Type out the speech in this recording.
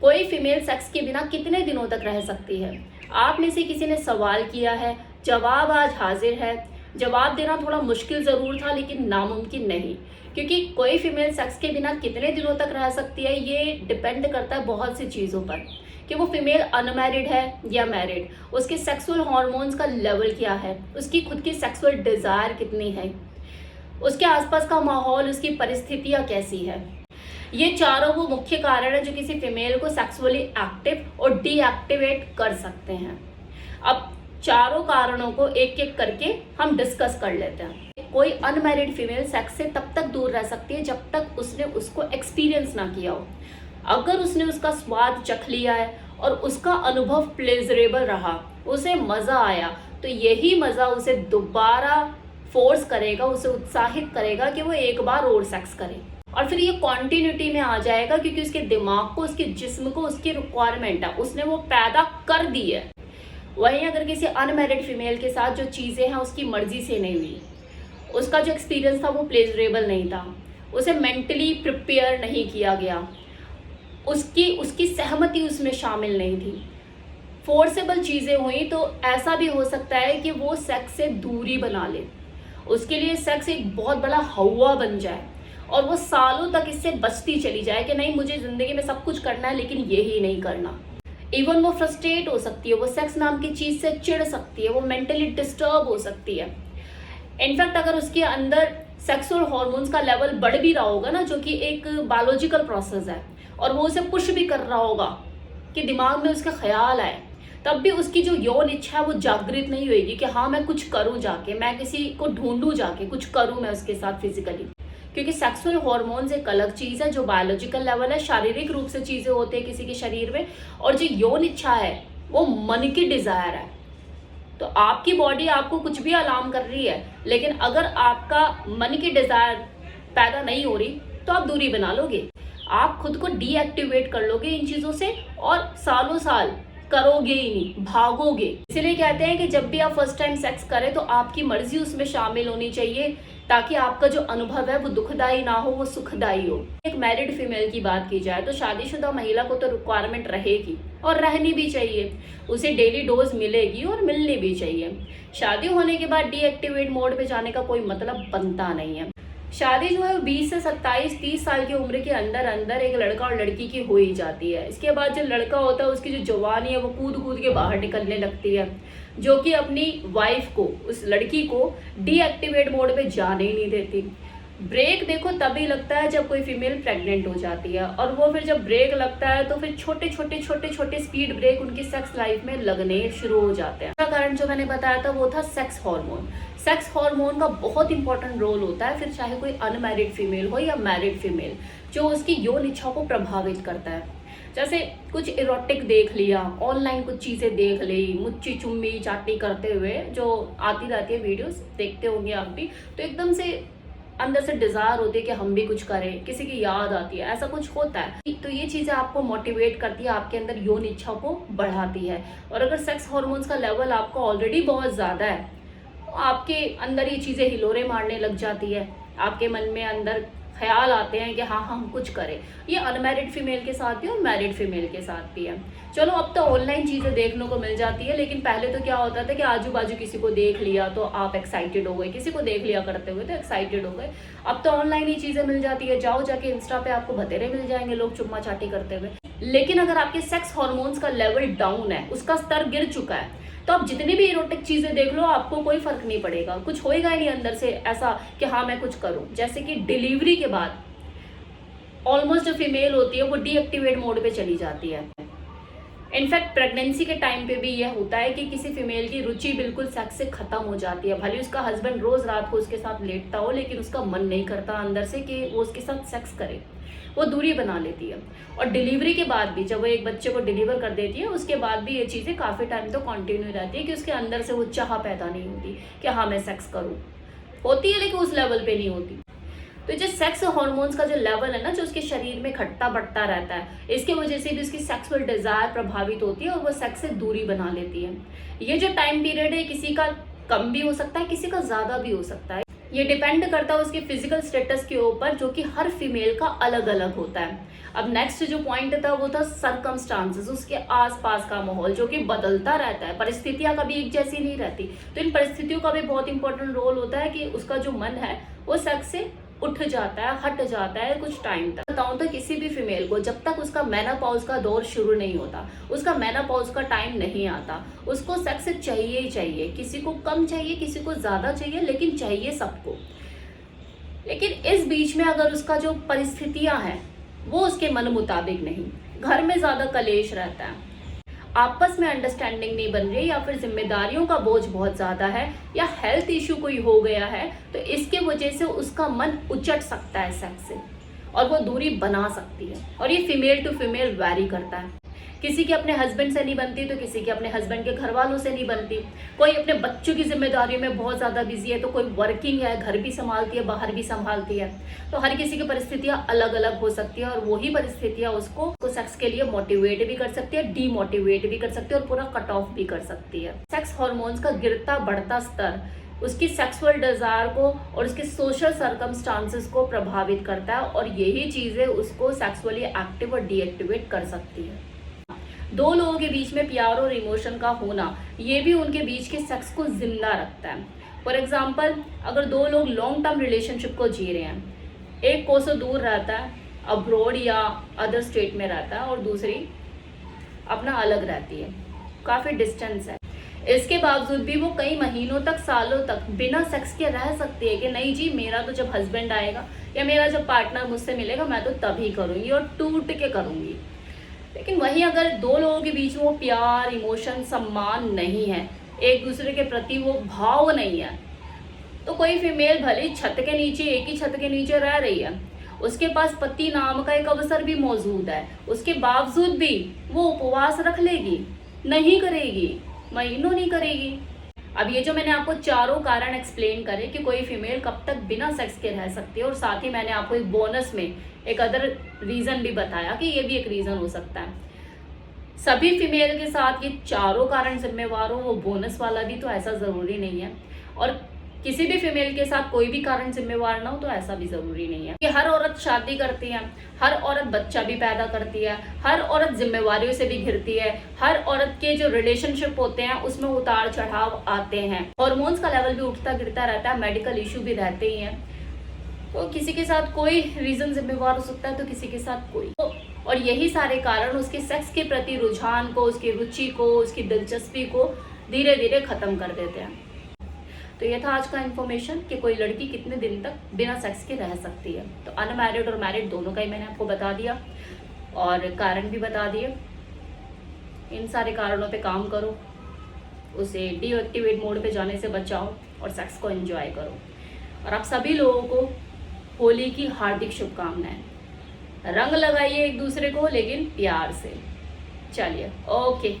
कोई female sex के बिना कितने दिनों तक रह सकती है? आप में से किसी ने सवाल किया है, जवाब आज हाजिर है। जवाब देना थोड़ा मुश्किल ज़रूर था लेकिन नामुमकिन नहीं, क्योंकि कोई फीमेल सेक्स के बिना कितने दिनों तक रह सकती है ये डिपेंड करता है बहुत सी चीज़ों पर, कि वो फीमेल अनमैरिड है या मैरिड, उसके सेक्सुअल हार्मोन्स का लेवल क्या है, उसकी खुद की सेक्सुअल डिज़ायर कितनी है, उसके आसपास का माहौल, उसकी परिस्थितियाँ कैसी है। ये चारों वो मुख्य कारण है जो किसी फीमेल को सेक्सुअली एक्टिव और डीएक्टिवेट कर सकते हैं। अब चारों कारणों को एक एक करके हम डिस्कस कर लेते हैं। कोई अनमैरिड फीमेल सेक्स से तब तक दूर रह सकती है जब तक उसने उसको एक्सपीरियंस ना किया हो। अगर उसने उसका स्वाद चख लिया है और उसका अनुभव प्लेजरेबल रहा, उसे मज़ा आया, तो यही मज़ा उसे दोबारा फोर्स करेगा, उसे उत्साहित करेगा कि वो एक बार और सेक्स करे। और फिर ये कॉन्टिन्यूटी में आ जाएगा क्योंकि उसके दिमाग को, उसके जिस्म को उसकी रिक्वायरमेंट है, उसने वो पैदा कर दी है। वहीं अगर किसी अनमैरिड फीमेल के साथ जो चीज़ें हैं उसकी मर्जी से नहीं हुई, उसका जो एक्सपीरियंस था वो प्लेजरेबल नहीं था, उसे मेंटली प्रिपेयर नहीं किया गया, उसकी उसकी सहमति उसमें शामिल नहीं थी, फोर्सेबल चीज़ें हुई, तो ऐसा भी हो सकता है कि वो सेक्स से दूरी बना ले, उसके लिए सेक्स एक बहुत बड़ा हवा बन जाए और वो सालों तक इससे बचती चली जाए कि नहीं, मुझे ज़िंदगी में सब कुछ करना है लेकिन यही नहीं करना। इवन वो फ्रस्ट्रेट हो सकती है, वो सेक्स नाम की चीज़ से चिढ़ सकती है, वो मेंटली डिस्टर्ब हो सकती है। इनफैक्ट अगर उसके अंदर सेक्सुअल हार्मोन्स का लेवल बढ़ भी रहा होगा ना, जो कि एक बायोलॉजिकल प्रोसेस है, और वो उसे पुश भी कर रहा होगा कि दिमाग में उसका ख्याल आए, तब भी उसकी जो यौन इच्छा है वो जागृत नहीं होगी कि हाँ मैं कुछ करूँ जाके, मैं किसी को ढूंढूं जाके, कुछ करूँ मैं उसके साथ फिजिकली। क्योंकि सेक्सुअल हार्मोन्स एक अलग चीज़ है जो बायोलॉजिकल लेवल है, शारीरिक रूप से चीज़ें होती है किसी के शरीर में, और जो यौन इच्छा है वो मन की डिज़ायर है। तो आपकी बॉडी आपको कुछ भी अलार्म कर रही है, लेकिन अगर आपका मन की डिज़ायर पैदा नहीं हो रही तो आप दूरी बना लोगे, आप खुद को डीएक्टिवेट कर लोगे इन चीज़ों से और सालों साल करोगे ही नहीं, भागोगे। इसीलिए कहते हैं कि जब भी आप फर्स्ट टाइम सेक्स करें तो आपकी मर्जी उसमें शामिल होनी चाहिए, ताकि आपका जो अनुभव है वो दुखदाई ना हो, वो सुखदाई हो। एक मैरिड फीमेल की बात की जाए तो शादीशुदा महिला को तो रिक्वायरमेंट रहेगी और रहनी भी चाहिए, उसे डेली डोज मिलेगी और मिलनी भी चाहिए। शादी होने के बाद डीएक्टिवेट मोड पे जाने का कोई मतलब बनता नहीं है। शादी जो है 20 से 27-30 साल की उम्र के अंदर अंदर एक लड़का और लड़की की हो ही जाती है। इसके बाद जो लड़का होता है उसकी जो जवानी है वो कूद कूद के बाहर निकलने लगती है, जो कि अपनी वाइफ को, उस लड़की को डीएक्टिवेट मोड पे जाने ही नहीं देती। ब्रेक देखो तभी लगता है जब कोई फीमेल प्रेग्नेंट हो जाती है, और वो फिर जब ब्रेक लगता है तो फिर छोटे छोटे स्पीड ब्रेक उनकी सेक्स लाइफ में लगने शुरू हो जाते हैं। दूसरा कारण जो मैंने बताया था वो था सेक्स हार्मोन। सेक्स हार्मोन का बहुत इंपॉर्टेंट रोल होता है, फिर चाहे कोई अनमैरिड फीमेल हो या मैरिड फीमेल, जो उसकी यौन इच्छा को प्रभावित करता है। जैसे कुछ इरोटिक देख लिया, ऑनलाइन कुछ चीज़ें देख ली, मुच्ची चुम्मी चाटी करते हुए जो आती रहती है वीडियोस, देखते होंगे आप भी, तो एकदम से अंदर से डिज़ायर होती है कि हम भी कुछ करें, किसी की याद आती है, ऐसा कुछ होता है। तो ये चीज़ें आपको मोटिवेट करती है, आपके अंदर यौन इच्छा को बढ़ाती है। और अगर सेक्स हार्मोन्स का लेवल आपका ऑलरेडी बहुत ज़्यादा है तो आपके अंदर ये चीज़ें हिलोरे मारने लग जाती है, आपके मन में अंदर ख्याल आते हैं कि हाँ हम कुछ करें। ये अनमैरिड फीमेल के साथ भी और मैरिड फीमेल के साथ भी है। चलो अब तो ऑनलाइन चीज़ें देखने को मिल जाती है, लेकिन पहले तो क्या होता था कि आजू बाजू किसी को देख लिया तो आप एक्साइटेड हो गए, किसी को देख लिया करते हुए तो एक्साइटेड हो गए। अब तो ऑनलाइन ही चीज़ें मिल जाती है, जाओ जाके इंस्टा पे आपको बतेरे मिल जाएंगे लोग चुम्मा चाटी करते हुए। लेकिन अगर आपके सेक्स हॉर्मोन्स का लेवल डाउन है, उसका स्तर गिर चुका है, तो आप जितनी भी इरोटिक चीज़ें देख लो आपको कोई फर्क नहीं पड़ेगा, कुछ होएगा ही नहीं अंदर से ऐसा कि हाँ मैं कुछ करूँ। जैसे कि डिलीवरी के बाद ऑलमोस्ट जो फीमेल होती है वो डीएक्टिवेट मोड पे चली जाती है। इनफैक्ट प्रेगनेंसी के टाइम पे भी यह होता है कि किसी फीमेल की रुचि बिल्कुल सेक्स से खत्म हो जाती है। भले उसका हस्बैंड रोज रात को उसके साथ लेटता हो, लेकिन उसका मन नहीं करता अंदर से कि वो उसके साथ सेक्स करे, वो दूरी बना लेती है। और डिलीवरी के बाद भी, जब वो एक बच्चे को डिलीवर कर देती है, उसके बाद भी ये चीज़ें काफ़ी टाइम तो कंटिन्यू रहती है कि उसके अंदर से वो चाह पैदा नहीं होती कि हाँ मैं सेक्स करूँ। होती है लेकिन उस लेवल पे नहीं होती। तो जो सेक्स हार्मोन्स का जो लेवल है ना, जो उसके शरीर में घटता बढ़ता रहता है, इसके वजह से भी उसकी सेक्सुअल डिजायर प्रभावित होती है और वो सेक्स से दूरी बना लेती है। ये जो टाइम पीरियड है किसी का कम भी हो सकता है, किसी का ज़्यादा भी हो सकता है। ये डिपेंड करता है उसके फिजिकल स्टेटस के ऊपर, जो कि हर फीमेल का अलग अलग होता है। अब नेक्स्ट जो पॉइंट था वो था सरकमस्टांसेस, उसके आसपास का माहौल जो कि बदलता रहता है, परिस्थितियां कभी एक जैसी नहीं रहती। तो इन परिस्थितियों का भी बहुत इंपॉर्टेंट रोल होता है कि उसका जो मन है वो सेक्स से उठ जाता है, हट जाता है कुछ टाइम तक। बताऊं तो किसी भी फीमेल को जब तक उसका मेनोपॉज का दौर शुरू नहीं होता, उसका मेनोपॉज का टाइम नहीं आता, उसको सेक्स चाहिए ही चाहिए। किसी को कम चाहिए, किसी को ज्यादा चाहिए, लेकिन चाहिए सबको। लेकिन इस बीच में अगर उसका जो परिस्थितियां हैं वो उसके मन मुताबिक नहीं, घर में ज्यादा कलेश रहता है, आपस में अंडरस्टैंडिंग नहीं बन रही, या फिर जिम्मेदारियों का बोझ बहुत ज्यादा है, या हेल्थ इश्यू कोई हो गया है, तो इसके वजह से उसका मन उचट सकता है सेक्स से और वो दूरी बना सकती है। और ये फीमेल टू फीमेल वैरी करता है। किसी की अपने हस्बैंड से नहीं बनती तो किसी की अपने हस्बैंड के घर वालों से नहीं बनती। कोई अपने बच्चों की जिम्मेदारियों में बहुत ज़्यादा बिजी है, तो कोई वर्किंग है, घर भी संभालती है, बाहर भी संभालती है। तो हर किसी की परिस्थितियां अलग अलग हो सकती है, और वही परिस्थितियां उसको सेक्स के लिए मोटिवेट भी कर सकती है, डीमोटिवेट भी कर सकती है, और पूरा कट ऑफ भी कर सकती है। सेक्स हार्मोन्स का गिरता बढ़ता स्तर उसकी सेक्सुअल डिजायर को और उसके सोशल सर्कमस्टांसेस को प्रभावित करता है, और यही चीजें उसको सेक्सुअली एक्टिव और डीएक्टिवेट कर सकती है। दो लोगों के बीच में प्यार और इमोशन का होना, ये भी उनके बीच के सेक्स को जिंदा रखता है। फॉर एग्जाम्पल, अगर दो लोग लॉन्ग टर्म रिलेशनशिप को जी रहे हैं, एक कोसों दूर रहता है, अब्रॉड या अदर स्टेट में रहता है, और दूसरी अपना अलग रहती है, काफ़ी डिस्टेंस है, इसके बावजूद भी वो कई महीनों तक, सालों तक बिना सेक्स के रह सकती है कि नहीं जी, मेरा तो जब हस्बैंड आएगा या मेरा जब पार्टनर मुझसे मिलेगा मैं तो तभी करूँगी, और टूट के करूँगी। लेकिन वहीं अगर दो लोगों के बीच में वो प्यार, इमोशन, सम्मान नहीं है, एक दूसरे के प्रति वो भाव नहीं है, तो कोई फीमेल भले छत के नीचे, एक ही छत के नीचे रह रही है, उसके पास पति नाम का एक अवसर भी मौजूद है, उसके बावजूद भी वो उपवास रख लेगी, नहीं करेगी, महीनों नहीं करेगी। अब ये जो मैंने आपको चारों कारण एक्सप्लेन करे कि कोई फीमेल कब तक बिना सेक्स के रह सकती है, और साथ ही मैंने आपको एक बोनस में एक अदर रीजन भी बताया कि ये भी एक रीजन हो सकता है। सभी फीमेल के साथ ये चारों कारण जिम्मेवार हो, वो बोनस वाला भी तो ऐसा जरूरी नहीं है, और किसी भी फीमेल के साथ कोई भी कारण जिम्मेवार ना हो तो ऐसा भी जरूरी नहीं है कि हर औरत शादी करती है, हर औरत बच्चा भी पैदा करती है, हर औरत जिम्मेवारियों से भी घिरती है, हर औरत के जो रिलेशनशिप होते हैं उसमें उतार चढ़ाव आते हैं, हार्मोन्स का लेवल भी उठता गिरता रहता है, मेडिकल इशू भी रहते ही हैं। तो किसी के साथ कोई रीजन जिम्मेवार हो सकता है तो किसी के साथ कोई, और यही सारे कारण उसके सेक्स के प्रति रुझान को, उसकी रुचि को, उसकी दिलचस्पी को धीरे धीरे खत्म कर देते हैं। तो ये था आज का इन्फॉर्मेशन कि कोई लड़की कितने दिन तक बिना सेक्स के रह सकती है। तो अनमैरिड और मैरिड दोनों का ही मैंने आपको बता दिया, और कारण भी बता दिए। इन सारे कारणों पे काम करो, उसे डीएक्टिवेट मोड पे जाने से बचाओ, और सेक्स को एंजॉय करो। और आप सभी लोगों को होली की हार्दिक शुभकामनाएं। रंग लगाइए एक दूसरे को, लेकिन प्यार से। चलिए, ओके।